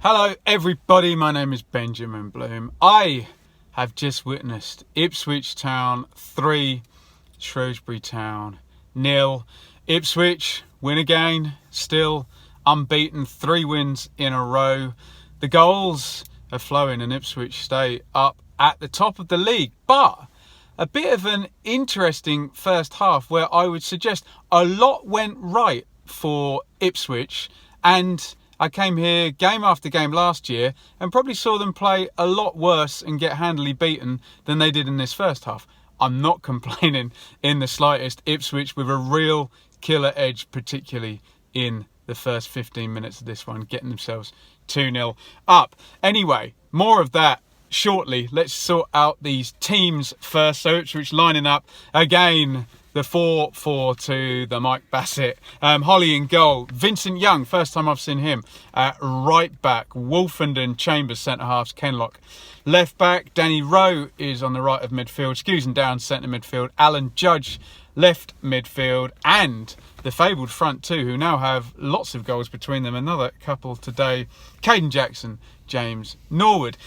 Hello everybody, my name is Benjamin Bloom. I have just witnessed Ipswich Town 3, Shrewsbury Town 0. Ipswich win again, still unbeaten, 3 wins in a row. The goals are flowing and Ipswich stay up at the top of the league. But a bit of an interesting first half where I would suggest a lot went right for Ipswich, and I came here game after game last year and probably saw them play a lot worse and get handily beaten than they did in this first half. I'm not complaining in the slightest. Ipswich with a real killer edge, particularly in the first 15 minutes of this one, getting themselves 2-0 up. Anyway, more of that shortly. Let's sort out these teams first. So Ipswich lining up again. The 4-4-2, the Mike Bassett. Holly in goal. Vincent Young, first time I've seen him. At right back. Wolfenden, Chambers, centre-halves. Kenlock. Left back. Danny Rowe is on the right of midfield. Skews and Down, centre midfield. Alan Judge, left midfield. And the fabled front two, who now have lots of goals between them. Another couple today. Caden Jackson, James Norwood.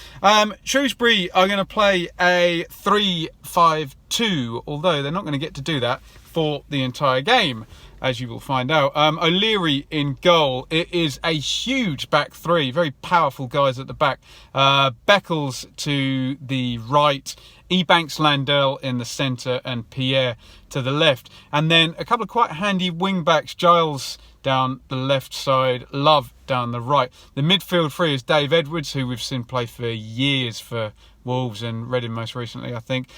Shrewsbury are going to play a 3-5-2, although they're not going to get to do that for the entire game, as you will find out. O'Leary in goal. It is a huge back three, very powerful guys at the back. Beckles to the right, Ebanks Landell in the centre, and Pierre to the left. And then a couple of quite handy wing backs, Giles down the left side, Love down the right. The midfield three is Dave Edwards, who we've seen play for years for Wolves and Reading most recently, I think.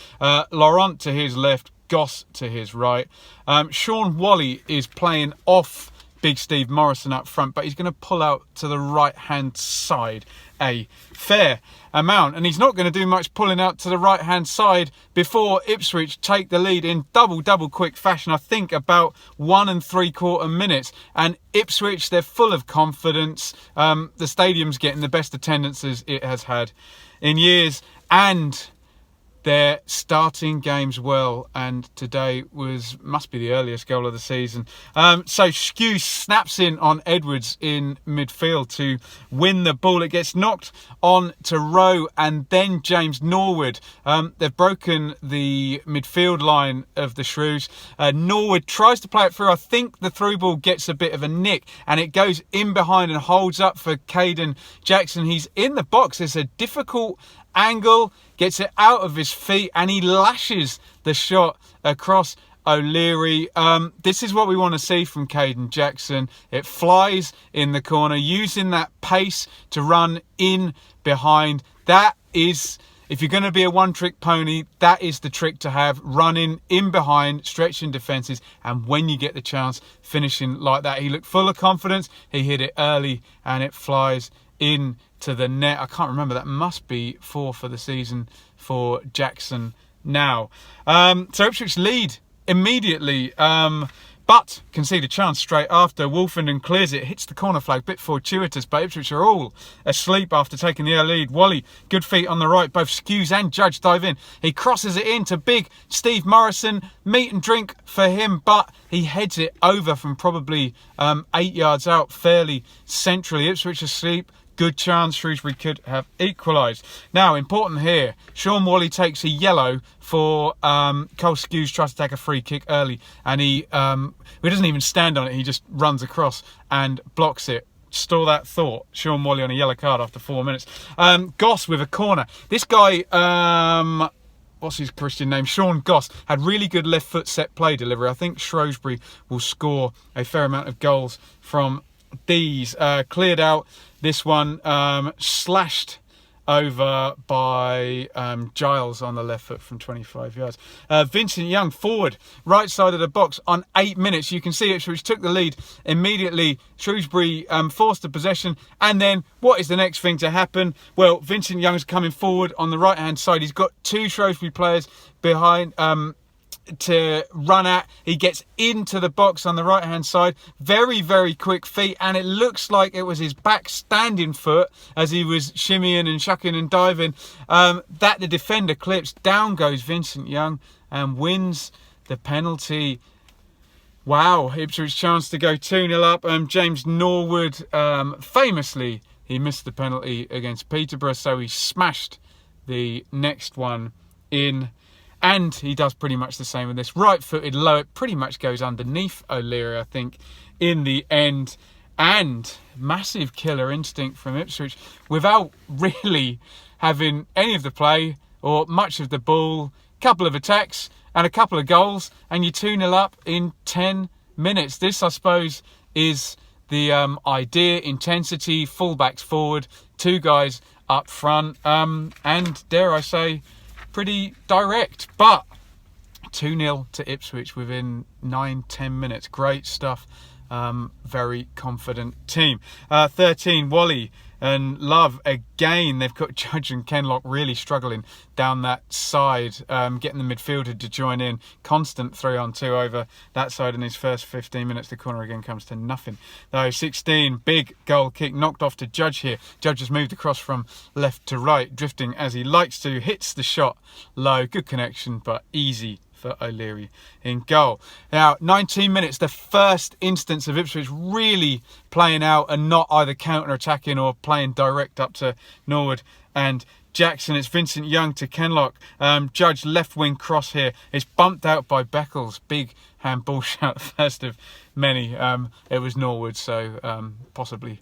Laurent to his left, Goss to his right. Sean Wally is playing off Big Steve Morrison up front, but he's going to pull out to the right-hand side a fair amount. And he's not going to do much pulling out to the right-hand side before Ipswich take the lead in double quick fashion. I think about 1 3/4 minutes. And Ipswich, they're full of confidence. The stadium's getting the best attendances it has had in years. And they're starting games well, and today must be the earliest goal of the season. So Skew snaps in on Edwards in midfield to win the ball. It gets knocked on to Rowe and then James Norwood. They've broken the midfield line of the Shrews. Norwood tries to play it through. I think the through ball gets a bit of a nick and it goes in behind and holds up for Caden Jackson. He's in the box. It's a difficult angle, gets it out of his feet, and he lashes the shot across O'Leary. This is what we want to see from Caden Jackson. It flies in the corner, using that pace to run in behind. That is, if you're going to be a one-trick pony, that is the trick to have. Running in behind, stretching defences, and when you get the chance, finishing like that. He looked full of confidence. He hit it early, and it flies in to the net. I can't remember. That must be 4 for the season for Jackson now. So Ipswich lead immediately, but concede a chance straight after. Wolfenden clears it, hits the corner flag, bit fortuitous, but Ipswich are all asleep after taking the early lead. Wally, good feet on the right, both Skews and Judge dive in. He crosses it in to big Steve Morrison. Meat and drink for him, but he heads it over from probably 8 yards out, fairly centrally. Ipswich asleep. Good chance Shrewsbury could have equalised. Now, important here, Sean Wally takes a yellow for Cole Skews tries to take a free kick early, and he doesn't even stand on it, he just runs across and blocks it. Store that thought. Sean Wally on a yellow card after 4 minutes. Goss with a corner. This guy, what's his Christian name? Sean Goss had really good left foot set play delivery. I think Shrewsbury will score a fair amount of goals from these. Cleared out. This one slashed over by Giles on the left foot from 25 yards. Vincent Young forward, right side of the box on 8 minutes. You can see Ipswich took the lead immediately. Shrewsbury forced the possession. And then what is the next thing to happen? Well, Vincent Young's coming forward on the right-hand side. He's got 2 Shrewsbury players behind to run at. He gets into the box on the right hand side, very quick feet, and it looks like it was his back standing foot as he was shimmying and shucking and diving that the defender clips. Down goes Vincent Young and wins the penalty. Wow, Ipswich chance to go 2-0 up. James Norwood famously He missed the penalty against Peterborough, so he smashed the next one in. And he does pretty much the same with this. Right-footed low, it pretty much goes underneath O'Leary, I think, in the end. And massive killer instinct from Ipswich without really having any of the play or much of the ball. Couple of attacks and a couple of goals, and you're 2-0 up in 10 minutes. This, I suppose, is the idea: intensity, fullbacks forward, 2 guys up front, and dare I say, pretty direct. But 2-0 to Ipswich within 9-10 minutes. Great stuff. Very confident team. 13, Wally and Love again. They've got Judge and Kenlock really struggling down that side, getting the midfielder to join in. Constant 3-on-2 over that side in his first 15 minutes. The corner again comes to nothing. Though 16, big goal kick knocked off to Judge here. Judge has moved across from left to right, drifting as he likes to. Hits the shot low. Good connection, but easy for O'Leary in goal. Now, 19 minutes, the first instance of Ipswich really playing out and not either counter-attacking or playing direct up to Norwood and Jackson. It's Vincent Young to Kenlock. Judge left wing cross here. It's bumped out by Beckles. Big handball shout, first of many. It was Norwood, so possibly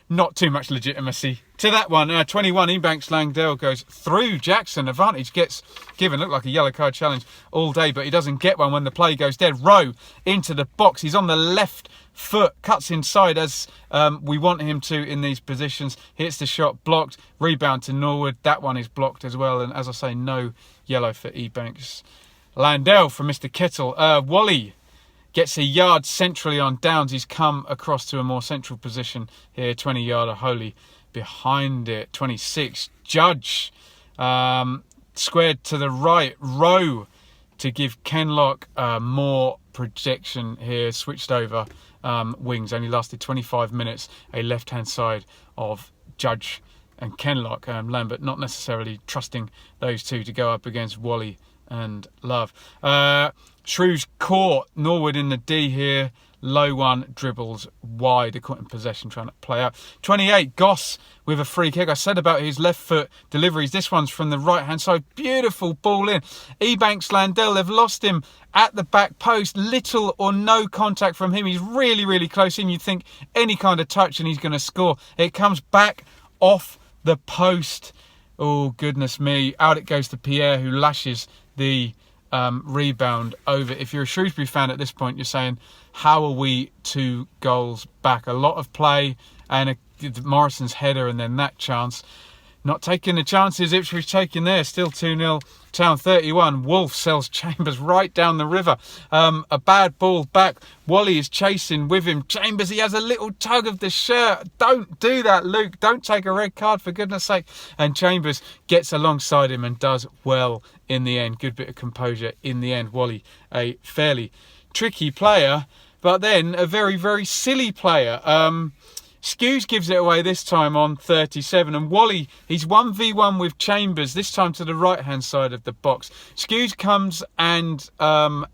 not too much legitimacy to that one. 21, Ebanks Langdale goes through Jackson. Advantage gets given. Looked like a yellow card challenge all day, but he doesn't get one when the play goes dead. Rowe into the box. He's on the left foot, cuts inside as we want him to in these positions. Hits the shot, blocked. Rebound to Norwood. That one is blocked as well. And as I say, no yellow for Ebanks Langdale from Mr. Kettle. Wally gets a yard centrally on Downs. He's come across to a more central position here. 20-yarder, Holy behind it. 26, Judge squared to the right. Rowe to give Kenlock more projection here. Switched over wings. Only lasted 25 minutes. A left-hand side of Judge and Kenlock. Lambert not necessarily trusting those two to go up against Wally and Love. Shrews caught Norwood in the D here. Low one, dribbles wide. They're caught in possession, trying to play out. 28, Goss with a free kick. I said about his left foot deliveries. This one's from the right-hand side. Beautiful ball in. Ebanks Landell, they've lost him at the back post. Little or no contact from him. He's really, really close in. You'd think any kind of touch and he's going to score. It comes back off the post. Oh, goodness me. Out it goes to Pierre, who lashes the rebound over. If you're a Shrewsbury fan at this point, you're saying, how are we 2 goals back? A lot of play and Morrison's header and then that chance. Not taking the chances Ipswich taking there. Still 2-0. Town 31. Wolf sells Chambers right down the river. A bad ball back. Wally is chasing with him. Chambers, he has a little tug of the shirt. Don't do that, Luke. Don't take a red card, for goodness sake. And Chambers gets alongside him and does well in the end. Good bit of composure in the end. Wally, a fairly tricky player, but then a very, very silly player. Shrews gives it away this time on 37, and Wally, he's 1v1 with Chambers, this time to the right-hand side of the box. Shrews comes and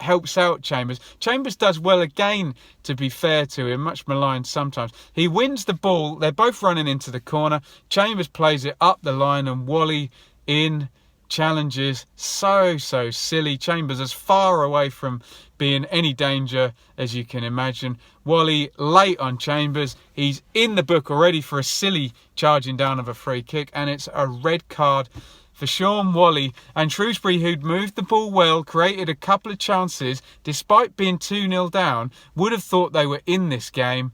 helps out Chambers. Chambers does well again, to be fair to him, much maligned sometimes. He wins the ball, they're both running into the corner. Chambers plays it up the line, and Wally in challenges. So silly. Chambers as far away from being any danger as you can imagine. Wally late on Chambers. He's in the book already for a silly charging down of a free kick, and it's a red card for Sean Wally. And Shrewsbury, who'd moved the ball well, created a couple of chances, despite being 2-0 down, would have thought they were in this game.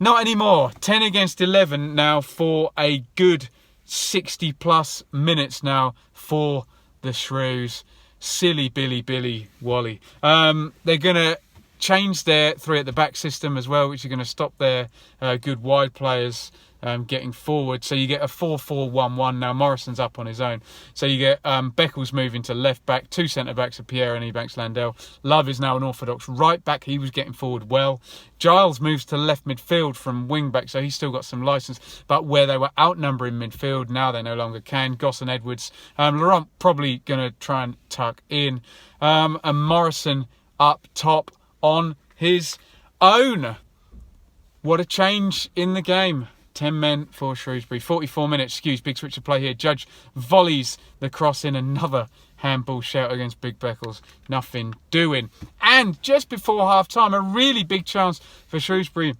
Not anymore. 10 against 11 now for a good 60 plus minutes now for the Shrews. Silly Billy Wally. They're going to change their 3 at the back system as well, which are going to stop their good wide players getting forward. So you get a 4-4-1-1. Now Morrison's up on his own. So you get Beckles moving to left back. 2 centre-backs are Pierre and Ebanks Landell. Love is now an orthodox right back. He was getting forward well. Giles moves to left midfield from wing back, so he's still got some licence. But where they were outnumbering midfield, now they no longer can. Goss and Edwards. Laurent probably going to try and tuck in. And Morrison up top on his own. What a change in the game. 10 men for Shrewsbury. 44 minutes. Big switch of play here. Judge volleys the cross in. Another handball shout against Big Beckles. Nothing doing. And just before half-time, a really big chance for Shrewsbury.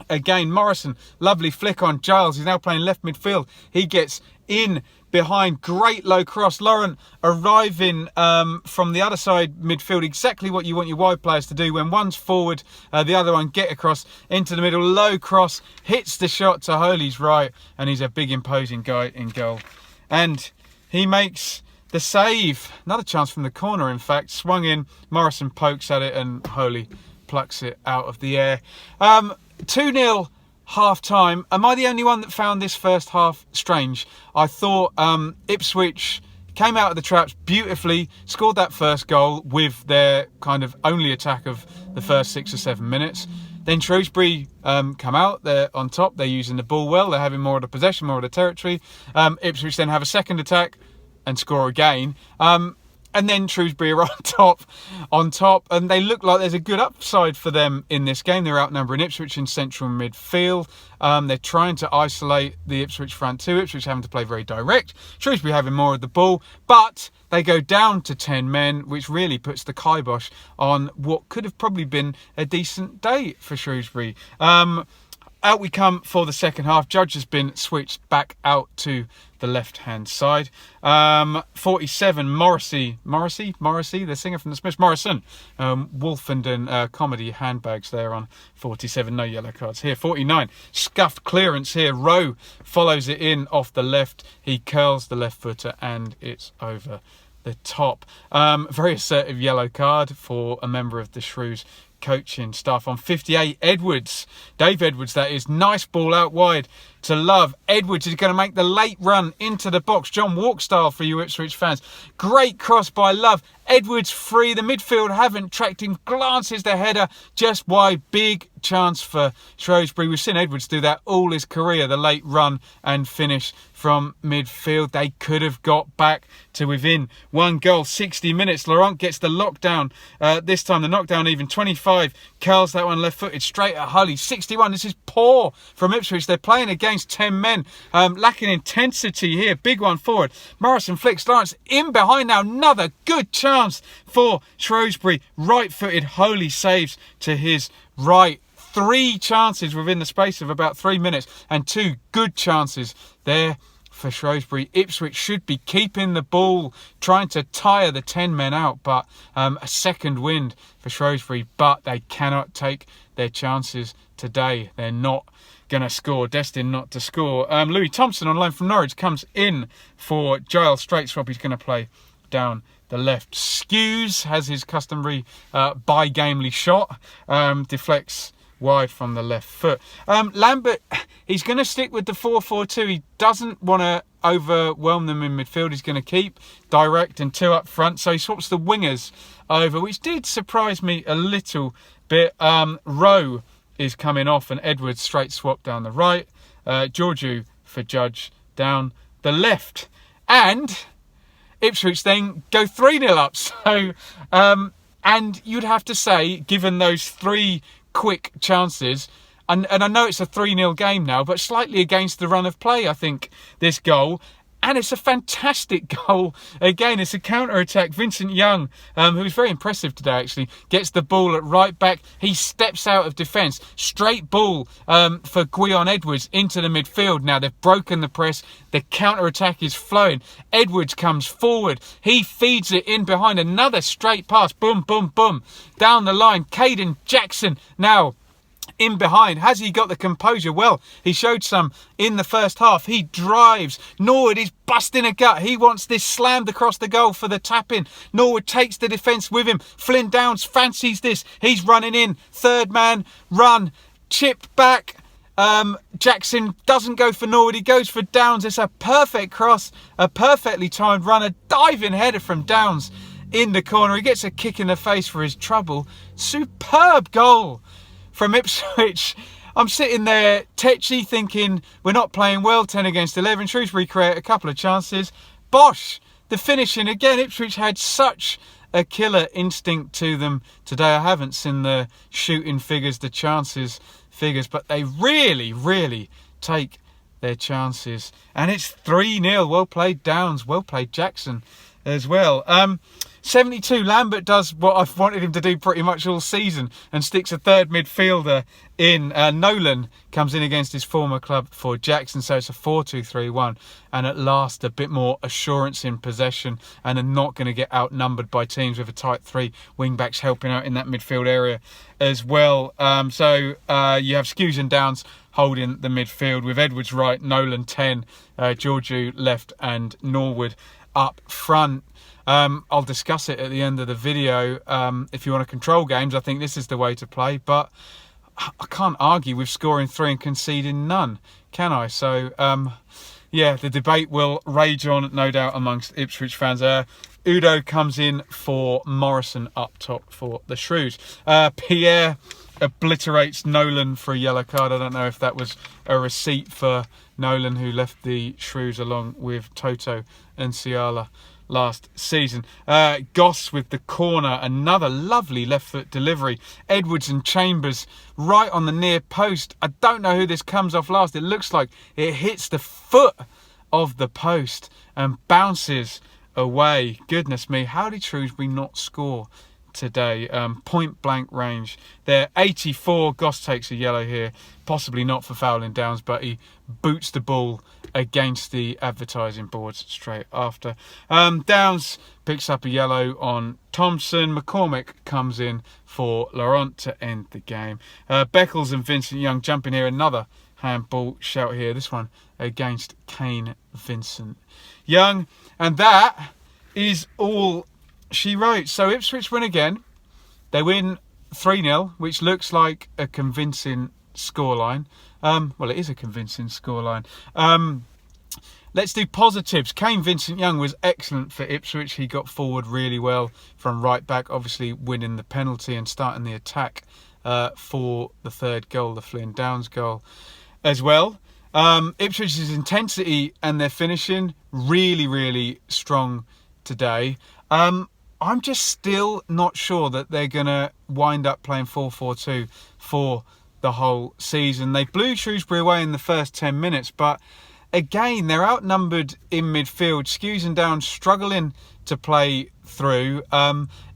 Again, Morrison, lovely flick on Giles. He's now playing left midfield. He gets in behind, great low cross. Laurent arriving from the other side midfield, exactly what you want your wide players to do. When one's forward, the other one get across into the middle, low cross, hits the shot to Holy's right, and he's a big imposing guy in goal. And he makes the save. Another chance from the corner, in fact, swung in, Morrison pokes at it, and Holy plucks it out of the air. 2-0 half-time. Am I the only one that found this first half strange? I thought Ipswich came out of the traps beautifully, scored that first goal with their kind of only attack of the first 6 or 7 minutes. Then Shrewsbury come out, they're on top, they're using the ball well, they're having more of the possession, more of the territory. Ipswich then have a second attack and score again. And then Shrewsbury are on top, and they look like there's a good upside for them in this game. They're outnumbering Ipswich in central midfield. They're trying to isolate the Ipswich front two. Ipswich having to play very direct. Shrewsbury having more of the ball, but they go down to 10 men, which really puts the kibosh on what could have probably been a decent day for Shrewsbury. Out we come for the second half. Judge has been switched back out to the left-hand side. 47, Morrissey, the singer from the Smiths, Morrison. Wolfenden comedy handbags there on 47, no yellow cards here. 49, scuffed clearance here. Rowe follows it in off the left. He curls the left footer and it's over the top. Very assertive yellow card for a member of the Shrews coaching staff. On 58, Edwards, Dave Edwards that is, nice ball out wide to Love. Edwards is going to make the late run into the box, John Walk style for you Ipswich fans. Great cross by Love. Edwards free, the midfield haven't tracked him, glances the header just wide. Big chance for Shrewsbury. We've seen Edwards do that all his career, the late run and finish from midfield. They could have got back to within one goal. 60 minutes, Laurent gets the lockdown, this time the knockdown even. 25, curls that one left footed straight at Hulley. 61, this is poor from Ipswich. They're playing against 10 men, lacking intensity here. Big one forward, Morrison flicks Lawrence in behind now. Another good chance for Shrewsbury. Right footed, Holy saves to his right. 3 chances within the space of about 3 minutes and 2 good chances there for Shrewsbury. Ipswich should be keeping the ball, trying to tire the 10 men out, but a second wind for Shrewsbury, but they cannot take their chances today. They're not going to score, destined not to score. Louis Thompson on loan from Norwich comes in for Giles. Straight swap, he's going to play down the left. Shrews has his customary by-gamely shot, deflects wide from the left foot. Lambert, he's going to stick with the 4-4-2. He doesn't want to overwhelm them in midfield. He's going to keep direct and 2 up front. So he swaps the wingers over, which did surprise me a little bit. Rowe is coming off and Edwards straight swap down the right. Georgiou for Judge down the left. And Ipswich then go 3-0 up. So, and you'd have to say, given those 3 quick chances, and I know it's a 3-0 game now, but slightly against the run of play, I think, this goal. And it's a fantastic goal. Again, it's a counter-attack. Vincent Young, who was very impressive today, actually, gets the ball at right back. He steps out of defence. Straight ball for Guion Edwards into the midfield. Now, they've broken the press. The counter-attack is flowing. Edwards comes forward. He feeds it in behind. Another straight pass. Boom, boom, boom. Down the line. Caden Jackson now in behind. Has he got the composure? Well, he showed some in the first half. He drives. Norwood is busting a gut. He wants this slammed across the goal for the tap-in. Norwood takes the defence with him. Flynn Downs fancies this. He's running in. Third man run. Chip back. Jackson doesn't go for Norwood. He goes for Downs. It's a perfect cross. A perfectly timed run. A diving header from Downs in the corner. He gets a kick in the face for his trouble. Superb goal from Ipswich. I'm sitting there tetchy thinking we're not playing well, 10 against 11. Shrewsbury create a couple of chances. Bosh! The finishing again. Ipswich had such a killer instinct to them today. I haven't seen the shooting figures, the chances figures, but they really, really take their chances. And it's 3-0. Well played, Downs. Well played, Jackson, as well. 72, Lambert does what I've wanted him to do pretty much all season and sticks a third midfielder in. Nolan comes in against his former club for Jackson, so it's a 4-2-3-1, and at last a bit more assurance in possession, and are not going to get outnumbered by teams with a tight three wing-backs helping out in that midfield area as well. So you have Shrews and Downs holding the midfield with Edwards right, Nolan 10, Georgiou left and Norwood up front. I'll discuss it at the end of the video. If you want to control games, I think this is the way to play. But I can't argue with scoring 3 and conceding none, can I? So, yeah, the debate will rage on, no doubt, amongst Ipswich fans. Udo comes in for Morrison up top for the Shrews. Pierre obliterates Nolan for a yellow card. I don't know if that was a receipt for Nolan, who left the Shrews along with Toto and Ciala last season. Goss with the corner, another lovely left foot delivery. Edwards and Chambers right on the near post. I don't know who this comes off last. It looks like it hits the foot of the post and bounces away. Goodness me, how did Shrewsbury not score today? Point blank range. They're 84. Goss takes a yellow here, possibly not for fouling Downs, but he boots the ball against the advertising boards straight after. Downs picks up a yellow on Thompson. McCormick comes in for Laurent to end the game. Beckles and Vincent Young jump in here. Another handball shout here. This one against Kane Vincent Young. And that is all she wrote. So Ipswich win again. They win 3-0, which looks like a convincing scoreline. Well, it is a convincing scoreline. Let's do positives. Kane Vincent Young was excellent for Ipswich. He got forward really well from right back, obviously winning the penalty and starting the attack for the third goal, the Flynn Downs goal as well. Ipswich's intensity and their finishing really, really strong today. I'm just still not sure that they're going to wind up playing 4-4-2 for the whole season. They blew Shrewsbury away in the first 10 minutes, but again, they're outnumbered in midfield. Shrews and Downs struggling to play through.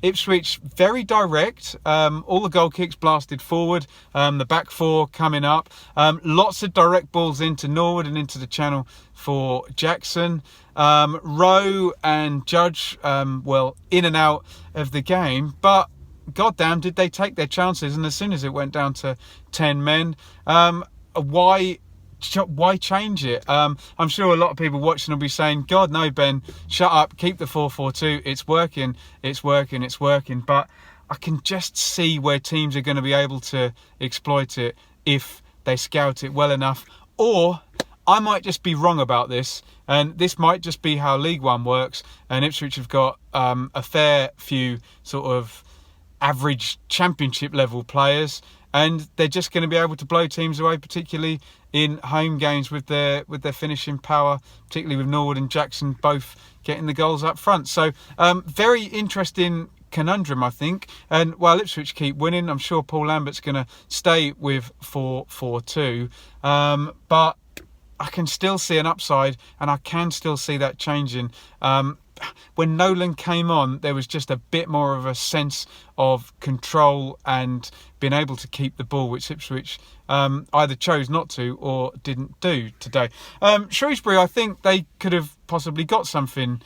Ipswich very direct. All the goal kicks blasted forward. The back four coming up. Lots of direct balls into Norwood and into the channel for Jackson. Rowe and Judge, well, in and out of the game, but goddamn, did they take their chances? And as soon as it went down to 10 men, why change it? I'm sure a lot of people watching will be saying, God, no, Ben, shut up, keep the 4-4-2. It's working, it's working, it's working. But I can just see where teams are going to be able to exploit it if they scout it well enough. Or I might just be wrong about this, and this might just be how League One works, and Ipswich have got a fair few sort of average championship level players, and they're just going to be able to blow teams away, particularly in home games with their finishing power, particularly with Norwood and Jackson both getting the goals up front. So very interesting conundrum, I think. And while Ipswich keep winning, I'm sure Paul Lambert's going to stay with 4-4-2. But I can still see an upside, and I can still see that changing. When Nolan came on, there was just a bit more of a sense of control and being able to keep the ball, which Ipswich either chose not to or didn't do today. Shrewsbury, I think they could have possibly got something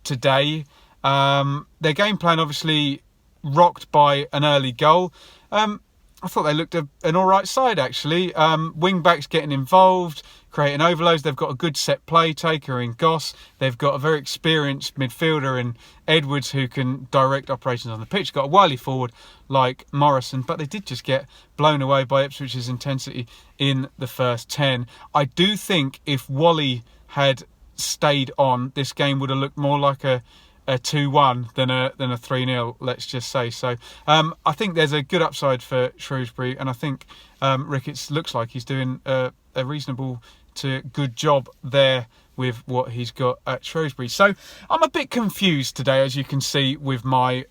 today. Their game plan obviously rocked by an early goal. I thought they looked an all right side, actually. Wing-backs getting involved, creating overloads. They've got a good set play taker in Goss. They've got a very experienced midfielder in Edwards who can direct operations on the pitch. Got a wily forward like Morrison, but they did just get blown away by Ipswich's intensity in the first 10. I do think if Wally had stayed on, this game would have looked more like a 2-1 than a 3-0, let's just say. So I think there's a good upside for Shrewsbury, and I think Ricketts looks like he's doing a reasonable to good job there with what he's got at Shrewsbury. So I'm a bit confused today, as you can see, with my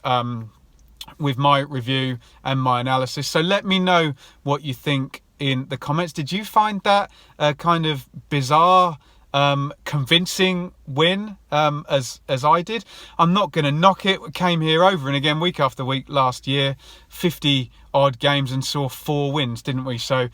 review and my analysis. So let me know what you think in the comments. Did you find that kind of bizarre, convincing win as I did? I'm not going to knock it. We came here over and again week after week last year, 50 odd games, and saw 4 wins, didn't we? So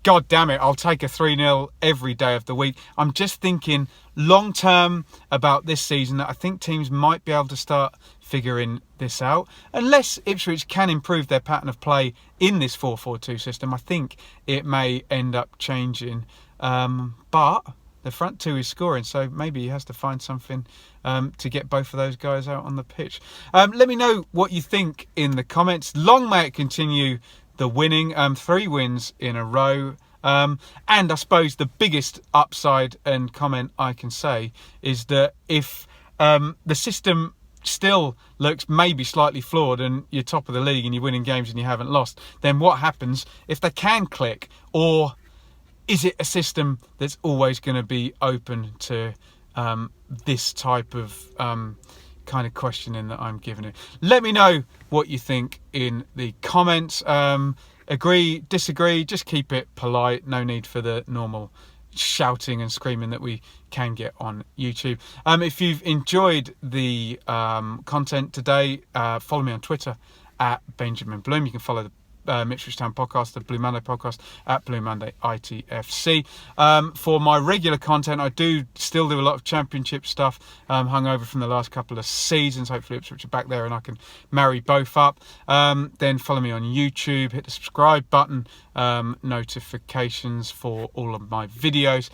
God damn it, I'll take a 3-0 every day of the week. I'm just thinking long term about this season, that I think teams might be able to start figuring this out. Unless Ipswich can improve their pattern of play in this 4-4-2 system, I think it may end up changing. But the front two is scoring, so maybe he has to find something to get both of those guys out on the pitch. Let me know what you think in the comments. Long may it continue, the winning. 3 wins in a row. And I suppose the biggest upside and comment I can say is that if the system still looks maybe slightly flawed and you're top of the league and you're winning games and you haven't lost, then what happens if they can click? Or is it a system that's always going to be open to this type of kind of questioning that I'm giving it? Let me know what you think in the comments. Agree, disagree, just keep it polite. No need for the normal shouting and screaming that we can get on YouTube. If you've enjoyed the content today, follow me on Twitter at Benjamin Bloom. You can follow the Ipswich Town podcast, the Blue Monday podcast, at Blue Monday ITFC. For my regular content, I do still do a lot of championship stuff, hungover from the last couple of seasons. Hopefully Ipswich are back there and I can marry both up. Then follow me on YouTube, hit the subscribe button, notifications for all of my videos.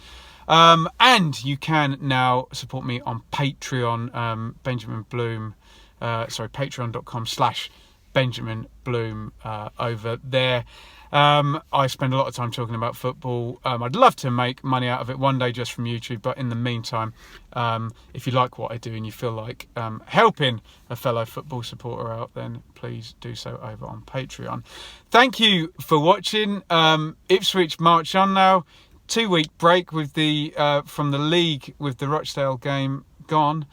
And you can now support me on Patreon, Benjamin Bloom, patreon.com/Benjamin Bloom over there. I spend a lot of time talking about football. I'd love to make money out of it one day just from YouTube, but in the meantime, if you like what I do and you feel like helping a fellow football supporter out, then please do so over on Patreon. Thank you for watching. Ipswich march on now. 2-week break with the from the league with the Rochdale game gone.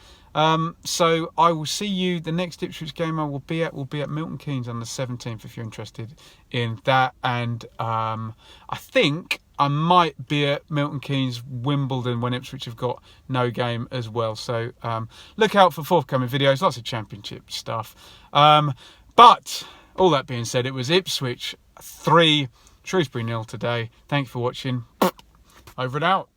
So I will see you. The next Ipswich game I will be at Milton Keynes on the 17th if you're interested in that. And I think I might be at Milton Keynes, Wimbledon, when Ipswich have got no game as well. So look out for forthcoming videos, lots of championship stuff. But all that being said, it was Ipswich 3, Shrewsbury 0 today. Thank you for watching. Over and out.